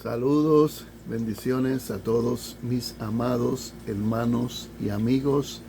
Saludos, bendiciones a todos mis amados hermanos y amigos.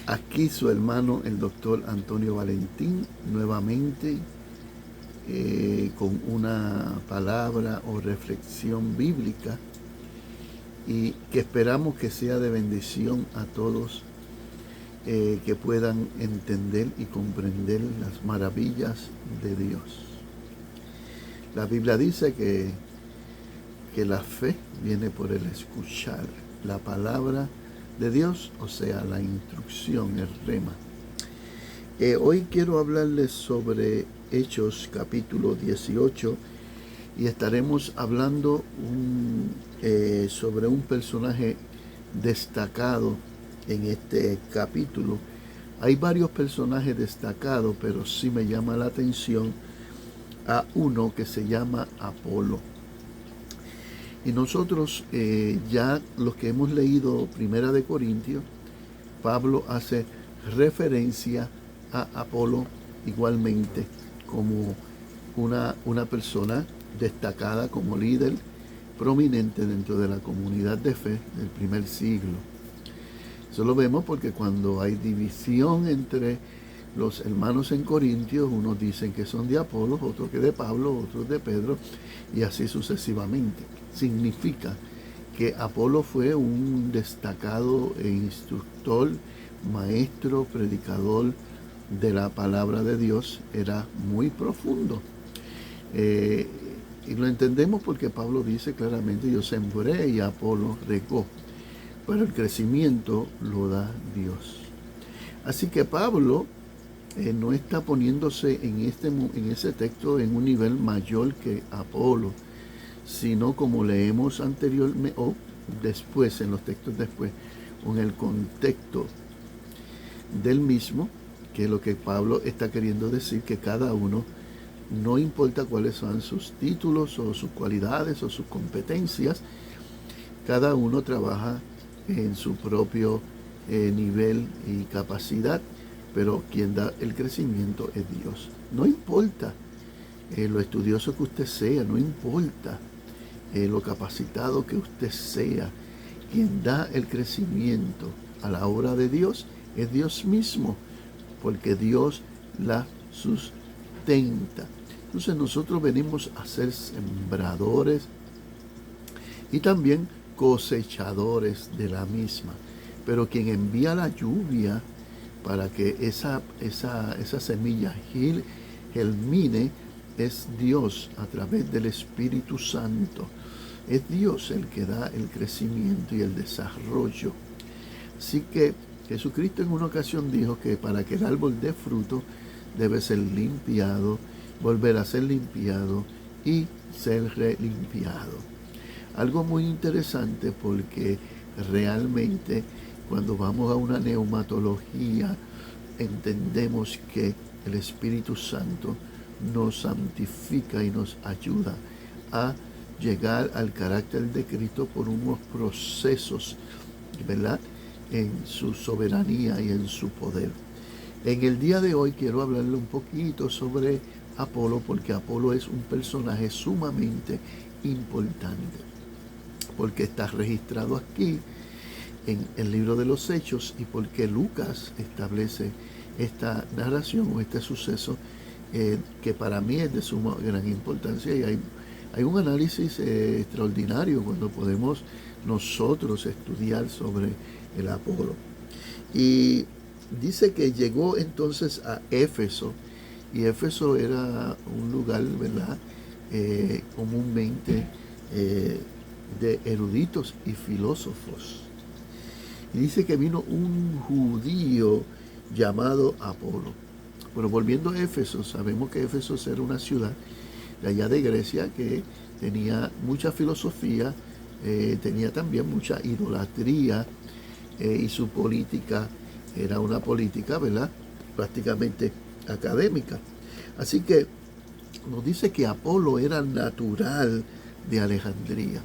Aquí su hermano, el doctor Antonio Valentín, nuevamente con una palabra o reflexión bíblica y que esperamos que sea de bendición a todos, que puedan entender y comprender las maravillas de Dios. La Biblia dice que la fe viene por el escuchar la palabra de Dios, o sea, la instrucción, el rema. Hoy quiero hablarles sobre Hechos capítulo 18 y estaremos hablando sobre un personaje destacado en este capítulo. Hay varios personajes destacados, pero sí me llama la atención a uno que se llama Apolo. Y nosotros, ya los que hemos leído Primera de Corintios, Pablo hace referencia a Apolo igualmente como una persona destacada, como líder prominente dentro de la comunidad de fe del primer siglo. Eso lo vemos porque cuando hay división entre los hermanos en Corintios, unos dicen que son de Apolo, otros que de Pablo, otros de Pedro, y así sucesivamente. Significa que Apolo fue un destacado instructor, maestro, predicador de la palabra de Dios, era muy profundo. Y lo entendemos porque Pablo dice claramente: yo sembré y Apolo regó, pero el crecimiento lo da Dios. Así que Pablo no está poniéndose en ese texto en un nivel mayor que Apolo, sino como leemos anteriormente o después, en los textos después, o en el contexto del mismo, que es lo que Pablo está queriendo decir, que cada uno, no importa cuáles sean sus títulos o sus cualidades o sus competencias, cada uno trabaja en su propio nivel y capacidad, pero quien da el crecimiento es Dios. No importa lo estudioso que usted sea, no importa lo capacitado que usted sea, quien da el crecimiento a la obra de Dios es Dios mismo, porque Dios la sustenta. Entonces nosotros venimos a ser sembradores y también cosechadores de la misma, pero quien envía la lluvia para que esa semilla germine es Dios a través del Espíritu Santo. Es Dios el que da el crecimiento y el desarrollo. Así que Jesucristo en una ocasión dijo que para que el árbol dé fruto debe ser limpiado, volver a ser limpiado y ser relimpiado. Algo muy interesante, porque realmente cuando vamos a una neumatología entendemos que el Espíritu Santo nos santifica y nos ayuda a llegar al carácter de Cristo por unos procesos, ¿verdad?, en su soberanía y en su poder. En el día de hoy quiero hablarle un poquito sobre Apolo, porque Apolo es un personaje sumamente importante, porque está registrado aquí en el libro de los Hechos y porque Lucas establece esta narración o este suceso, que para mí es de suma gran importancia, y hay un análisis extraordinario cuando podemos nosotros estudiar sobre el Apolo. Y dice que llegó entonces a Éfeso, y Éfeso era un lugar, ¿verdad?, comúnmente de eruditos y filósofos. Y dice que vino un judío llamado Apolo. Pero volviendo a Éfeso, sabemos que Éfeso era una ciudad de allá de Grecia que tenía mucha filosofía, tenía también mucha idolatría, y su política era una política, ¿verdad?, prácticamente académica. Así que nos dice que Apolo era natural de Alejandría.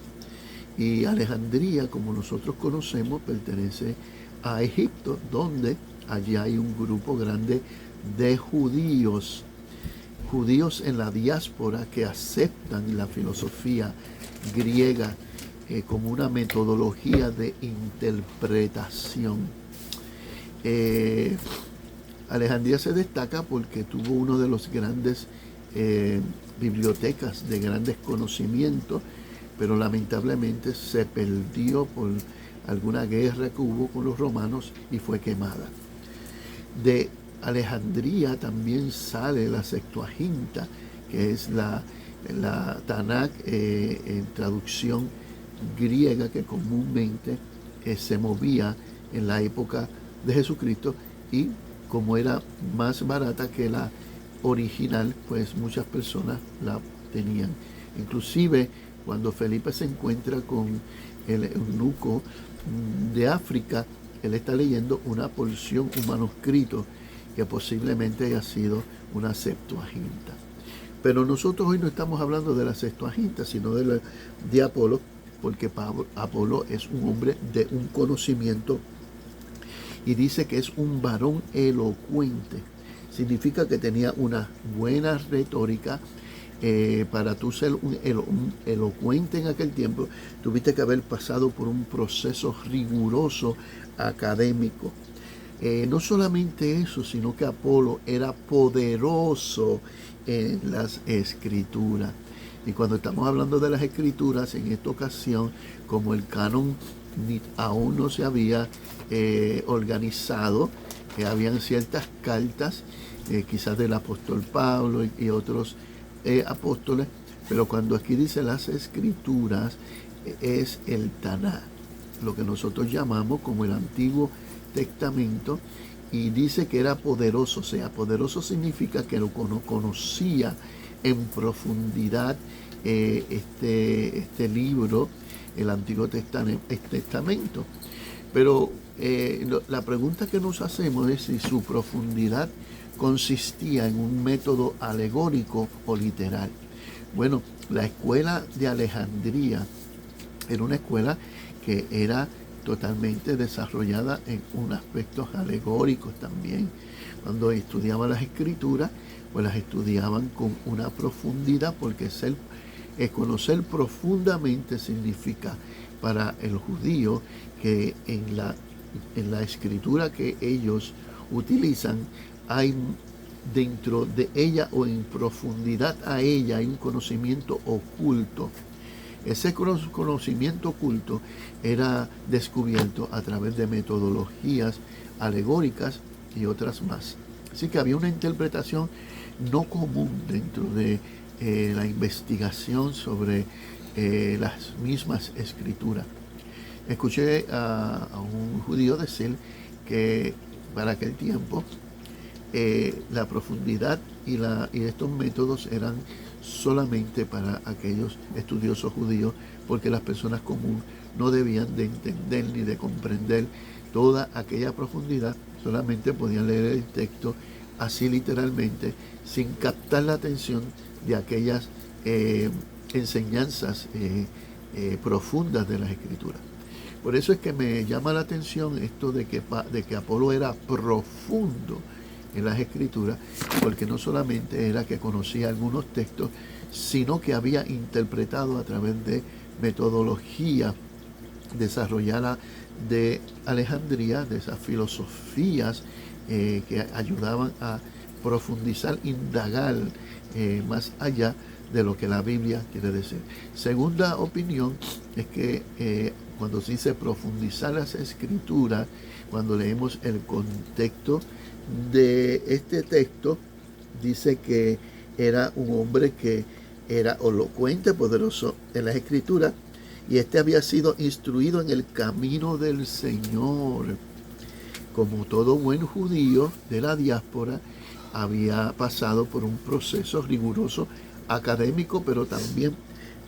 Y Alejandría, como nosotros conocemos, pertenece a Egipto, donde allí hay un grupo grande de judíos. judíos en la diáspora que aceptan la filosofía griega como una metodología de interpretación. Alejandría se destaca porque tuvo uno de los grandes bibliotecas de grandes conocimientos, pero lamentablemente se perdió por alguna guerra que hubo con los romanos y fue quemada. De Alejandría también sale la Septuaginta, que es la Tanakh en traducción griega, que comúnmente se movía en la época de Jesucristo, y como era más barata que la original, pues muchas personas la tenían. Inclusive cuando Felipe se encuentra con el eunuco de África, él está leyendo una porción, un manuscrito que posiblemente haya sido una Septuaginta. Pero nosotros hoy no estamos hablando de la Septuaginta, sino de Apolo, porque Apolo es un hombre de un conocimiento, y dice que es un varón elocuente. Significa que tenía una buena retórica. Para tú ser un elocuente en aquel tiempo, tuviste que haber pasado por un proceso riguroso académico. No solamente eso, sino que Apolo era poderoso en las escrituras. Y cuando estamos hablando de las escrituras, en esta ocasión, como el canon aún no se había organizado, habían ciertas cartas, quizás del apóstol Pablo y otros apóstoles, pero cuando aquí dice las escrituras, es el Tanakh, lo que nosotros llamamos como el Antiguo Testamento, y dice que era poderoso. O sea, poderoso significa que lo conocía en profundidad este libro, el Antiguo Testamento. Pero la pregunta que nos hacemos es si su profundidad consistía en un método alegórico o literal. Bueno, la escuela de Alejandría era una escuela que era totalmente desarrollada en un aspecto alegórico también. Cuando estudiaban las escrituras, pues las estudiaban con una profundidad, porque conocer profundamente significa para el judío que en la escritura que ellos utilizan, hay dentro de ella o en profundidad a ella hay un conocimiento oculto. Ese conocimiento oculto era descubierto a través de metodologías alegóricas y otras más. Así que había una interpretación no común dentro de la investigación sobre las mismas escrituras. Escuché a un judío decir que para aquel tiempo la profundidad y estos métodos eran solamente para aquellos estudiosos judíos, porque las personas comunes no debían de entender ni de comprender toda aquella profundidad, solamente podían leer el texto así literalmente, sin captar la atención de aquellas enseñanzas profundas de las escrituras. Por eso es que me llama la atención esto de que Apolo era profundo en las escrituras, porque no solamente era que conocía algunos textos, sino que había interpretado a través de metodología desarrollada de Alejandría, de esas filosofías que ayudaban a profundizar, indagar más allá de lo que la Biblia quiere decir. Segunda opinión es que cuando se dice profundizar las escrituras, cuando leemos el contexto de este texto, dice que era un hombre que era elocuente, poderoso en las escrituras, y había sido instruido en el camino del Señor. Como todo buen judío de la diáspora, había pasado por un proceso riguroso académico, pero también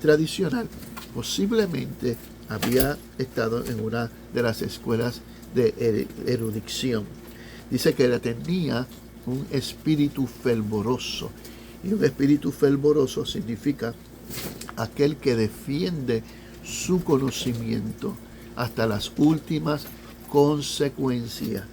tradicional. Posiblemente había estado en una de las escuelas de erudición. Dice que tenía un espíritu fervoroso, y un espíritu fervoroso significa aquel que defiende su conocimiento hasta las últimas consecuencias,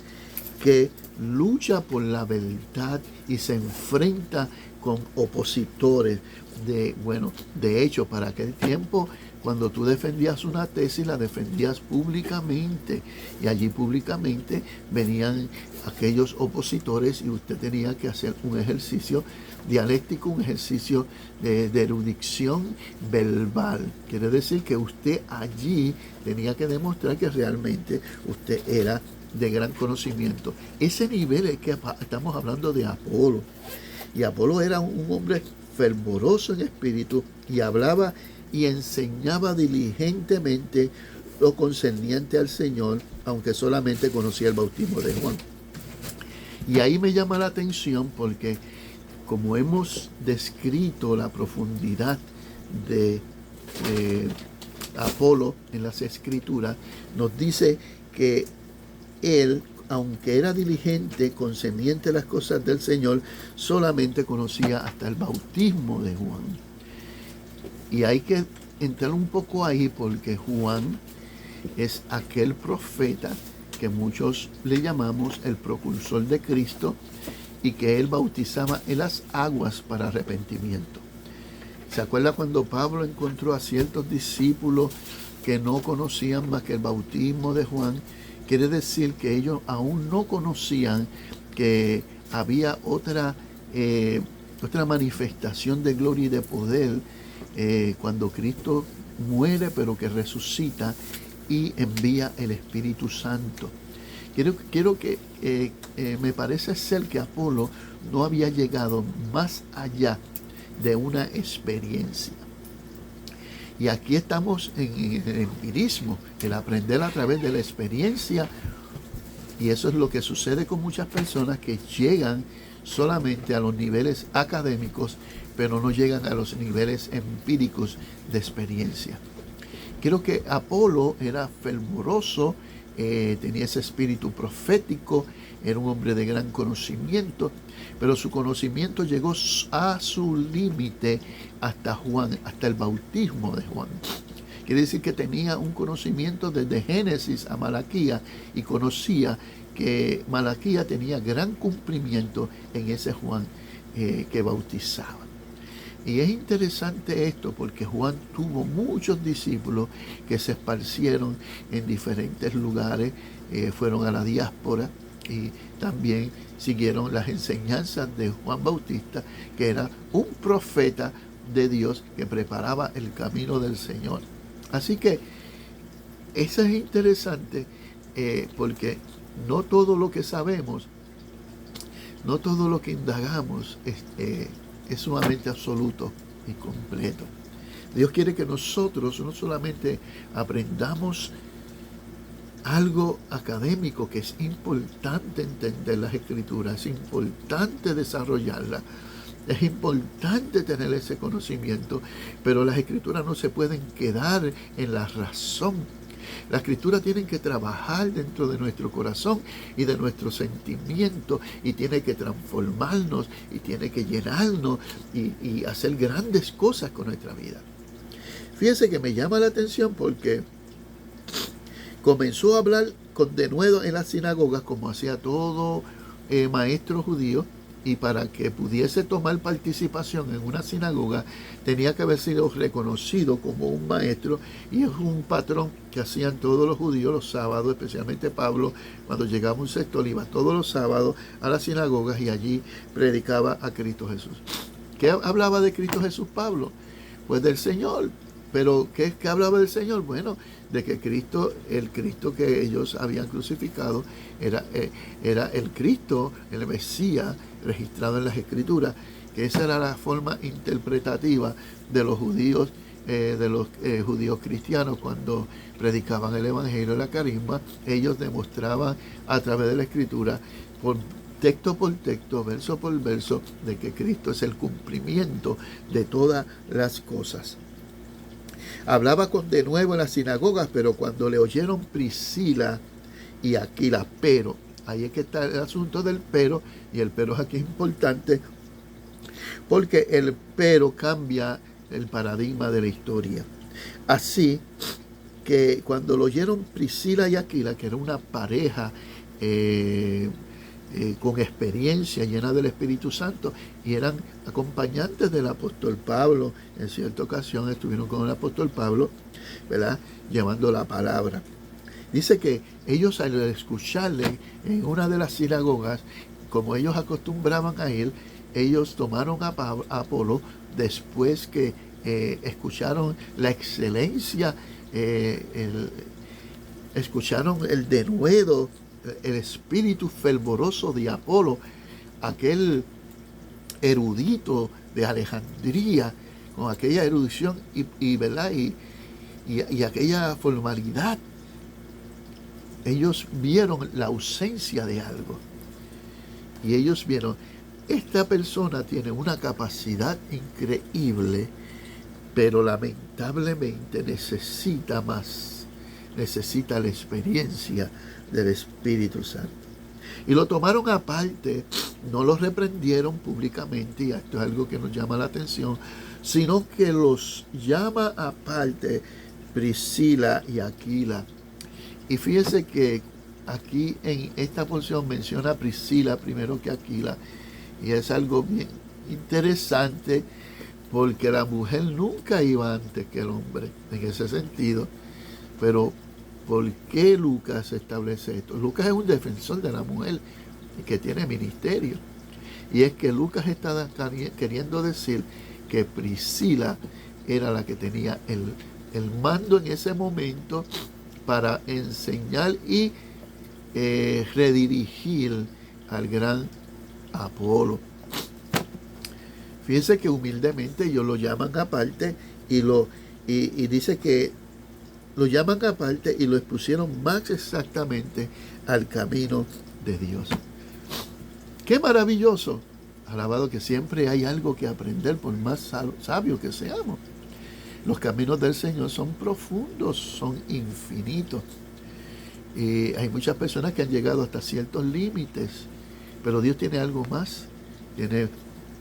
que lucha por la verdad y se enfrenta con opositores. De hecho, para aquel tiempo, cuando tú defendías una tesis, la defendías públicamente, y allí públicamente venían aquellos opositores y usted tenía que hacer un ejercicio dialéctico, un ejercicio de erudición verbal. Quiere decir que usted allí tenía que demostrar que realmente usted era de gran conocimiento. Ese nivel es que estamos hablando de Apolo. Y Apolo era un hombre fervoroso en espíritu y hablaba y enseñaba diligentemente lo concerniente al Señor, aunque solamente conocía el bautismo de Juan. Y ahí me llama la atención porque, como hemos descrito la profundidad de Apolo en las Escrituras, nos dice que él, aunque era diligente, concerniente a las cosas del Señor, solamente conocía hasta el bautismo de Juan. Y hay que entrar un poco ahí porque Juan es aquel profeta que muchos le llamamos el precursor de Cristo, y que él bautizaba en las aguas para arrepentimiento. ¿Se acuerda cuando Pablo encontró a ciertos discípulos que no conocían más que el bautismo de Juan? Quiere decir que ellos aún no conocían que había otra manifestación de gloria y de poder cuando Cristo muere, pero que resucita y envía el Espíritu Santo. Quiero que me parece ser que Apolo no había llegado más allá de una experiencia. Y aquí estamos en el empirismo, el aprender a través de la experiencia. Y eso es lo que sucede con muchas personas que llegan solamente a los niveles académicos, pero no llegan a los niveles empíricos de experiencia. Creo que Apolo era fervoroso, tenía ese espíritu profético, era un hombre de gran conocimiento, pero su conocimiento llegó a su límite hasta Juan, hasta el bautismo de Juan. Quiere decir que tenía un conocimiento desde Génesis a Malaquías y conocía que Malaquías tenía gran cumplimiento en ese Juan que bautizaba. Y es interesante esto porque Juan tuvo muchos discípulos que se esparcieron en diferentes lugares, fueron a la diáspora y también siguieron las enseñanzas de Juan Bautista, que era un profeta de Dios que preparaba el camino del Señor. Así que eso es interesante porque no todo lo que sabemos, no todo lo que indagamos es sumamente absoluto y completo. Dios quiere que nosotros no solamente aprendamos algo académico, que es importante entender las Escrituras, es importante desarrollarlas, es importante tener ese conocimiento, pero las Escrituras no se pueden quedar en la razón. Las Escrituras tienen que trabajar dentro de nuestro corazón y de nuestro sentimiento, y tiene que transformarnos y tiene que llenarnos y hacer grandes cosas con nuestra vida. Fíjense que me llama la atención porque comenzó a hablar con denuedo en las sinagogas, como hacía todo maestro judío, y para que pudiese tomar participación en una sinagoga tenía que haber sido reconocido como un maestro, y es un patrón que hacían todos los judíos los sábados, especialmente Pablo. Cuando llegaba un sector, iba todos los sábados a las sinagogas y allí predicaba a Cristo Jesús. ¿Qué hablaba de Cristo Jesús Pablo? Pues del Señor. Pero ¿qué hablaba del Señor? Bueno, de que Cristo, el Cristo que ellos habían crucificado, era el Cristo, el Mesías, registrado en las Escrituras, que esa era la forma interpretativa de los judíos, judíos cristianos. Cuando predicaban el Evangelio de la Carisma, ellos demostraban a través de la Escritura, texto por texto, verso por verso, de que Cristo es el cumplimiento de todas las cosas. Hablaba con denuedo en las sinagogas, pero cuando le oyeron Priscila y Aquila, pero, ahí es que está el asunto del pero, y el pero es aquí importante, porque el pero cambia el paradigma de la historia. Así que cuando lo oyeron Priscila y Aquila, que era una pareja con experiencia, llena del Espíritu Santo, y eran acompañantes del apóstol Pablo. En cierta ocasión estuvieron con el apóstol Pablo, ¿verdad?, llevando la palabra. Dice que ellos, al escucharle en una de las sinagogas, como ellos acostumbraban a ir, ellos tomaron a Apolo después que escucharon la excelencia, escucharon el denuedo, el espíritu fervoroso de Apolo, aquel erudito de Alejandría, con aquella erudición ¿verdad?, y aquella formalidad. Ellos vieron la ausencia de algo. Y ellos vieron, esta persona tiene una capacidad increíble, pero lamentablemente necesita más. Necesita la experiencia del Espíritu Santo. Y lo tomaron aparte, no los reprendieron públicamente, y esto es algo que nos llama la atención, sino que los llama aparte Priscila y Aquila. Y fíjense que aquí en esta porción menciona a Priscila primero que Aquila, y es algo bien interesante, porque la mujer nunca iba antes que el hombre en ese sentido. Pero ¿por qué Lucas establece esto? Lucas es un defensor de la mujer que tiene ministerio, y es que Lucas está queriendo decir que Priscila era la que tenía el mando en ese momento para enseñar y redirigir al gran Apolo. Fíjense que humildemente ellos lo llaman aparte, y dice que lo llaman aparte y lo expusieron más exactamente al camino de Dios. ¡Qué maravilloso! Alabado, que siempre hay algo que aprender por más sabios que seamos. Los caminos del Señor son profundos, son infinitos. Y hay muchas personas que han llegado hasta ciertos límites, pero Dios tiene algo más. Tiene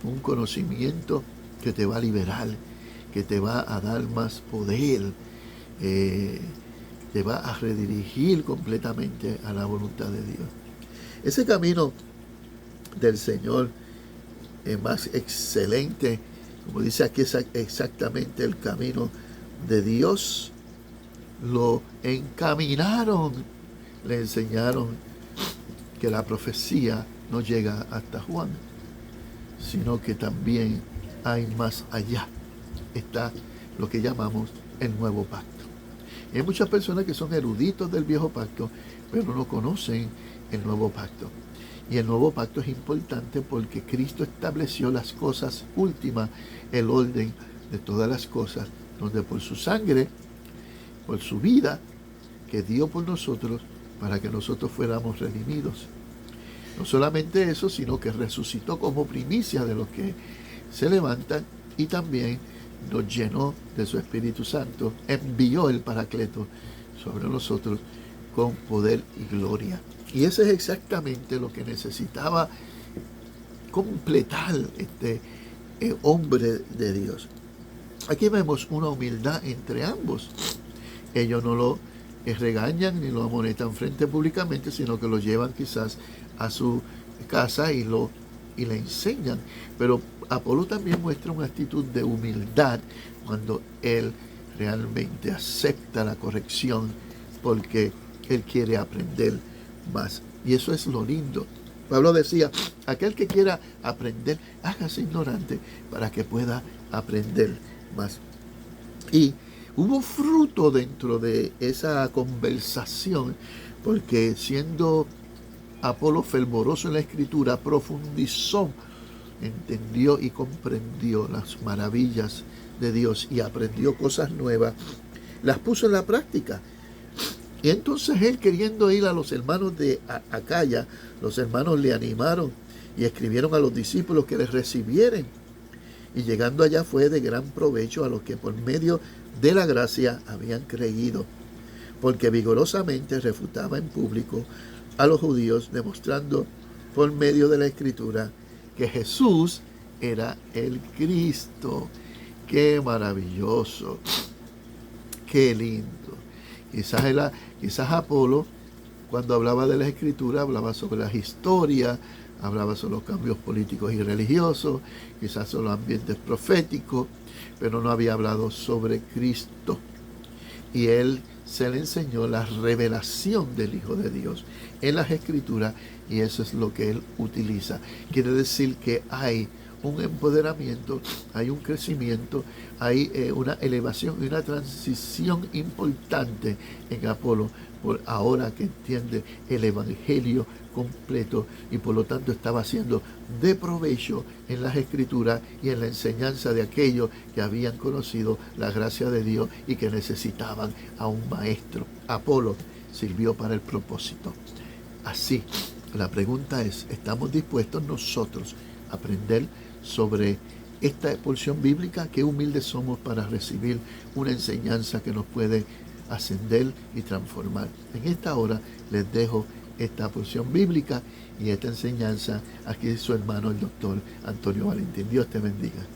un conocimiento que te va a liberar, que te va a dar más poder, te va a redirigir completamente a la voluntad de Dios. Ese camino del Señor es más excelente, como dice aquí, es exactamente el camino de Dios. Lo encaminaron, le enseñaron que la profecía no llega hasta Juan, sino que también hay más allá. Está lo que llamamos el nuevo pacto. Hay muchas personas que son eruditos del viejo pacto, pero no conocen el nuevo pacto. Y el nuevo pacto es importante porque Cristo estableció las cosas últimas, el orden de todas las cosas, donde por su sangre, por su vida, que dio por nosotros, para que nosotros fuéramos redimidos. No solamente eso, sino que resucitó como primicia de los que se levantan, y también nos llenó de su Espíritu Santo, envió el Paracleto sobre nosotros con poder y gloria. Y eso es exactamente lo que necesitaba completar este hombre de Dios. Aquí vemos una humildad entre ambos. Ellos no lo regañan ni lo amonestan frente públicamente, sino que lo llevan quizás a su casa y le enseñan. Pero Apolo también muestra una actitud de humildad cuando él realmente acepta la corrección, porque él quiere aprender más. Y eso es lo lindo. Pablo decía, aquel que quiera aprender, hágase ignorante para que pueda aprender más. Y hubo fruto dentro de esa conversación, porque siendo Apolo fervoroso en la Escritura, profundizó, entendió y comprendió las maravillas de Dios y aprendió cosas nuevas, las puso en la práctica. Y entonces él, queriendo ir a los hermanos de Acaya, los hermanos le animaron y escribieron a los discípulos que les recibieran. Y llegando allá fue de gran provecho a los que por medio de la gracia habían creído, porque vigorosamente refutaba en público a los judíos, demostrando por medio de la Escritura que Jesús era el Cristo. ¡Qué maravilloso! ¡Qué lindo! Quizás Apolo Cuando hablaba de la Escritura, hablaba sobre las historias, hablaba sobre los cambios políticos y religiosos, quizás sobre los ambientes proféticos, pero no había hablado sobre Cristo. Y él se le enseñó la revelación del Hijo de Dios en las Escrituras, y eso es lo que él utiliza. Quiere decir que hay un empoderamiento, hay un crecimiento, hay una elevación y una transición importante en Apolo, por ahora que entiende el Evangelio completo, y por lo tanto estaba siendo de provecho en las Escrituras y en la enseñanza de aquellos que habían conocido la gracia de Dios y que necesitaban a un maestro. Apolo sirvió para el propósito. Así, la pregunta es, ¿estamos dispuestos nosotros a aprender sobre esta porción bíblica? Qué humildes somos para recibir una enseñanza que nos puede ascender y transformar. En esta hora les dejo esta porción bíblica y esta enseñanza. Aquí su hermano el doctor Antonio Valentín. Dios te bendiga.